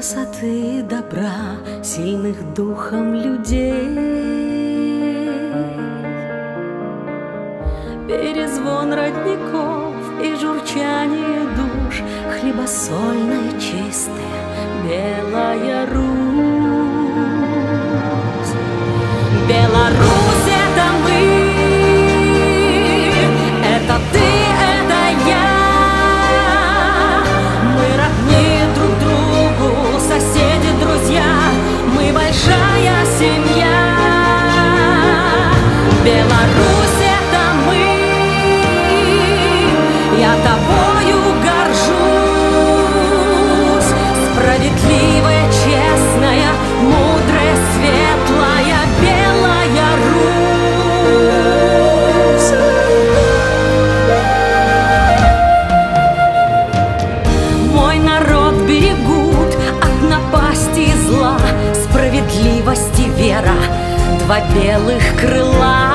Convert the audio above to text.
красоты и добра, сильных духом людей. Перезвон родников и журчание душ, хлебосольная чистая белая Русь. Беларусь — это мы, это ты, это я. Мы родни друг другу, соседи, друзья, мы большая семья. Беларусь — это мы, я тобою горжусь. Справедливая, честная, мудрая, светлая, белая Русь. Мой народ берегут от напасти и зла, справедливость и вера, два белых крыла.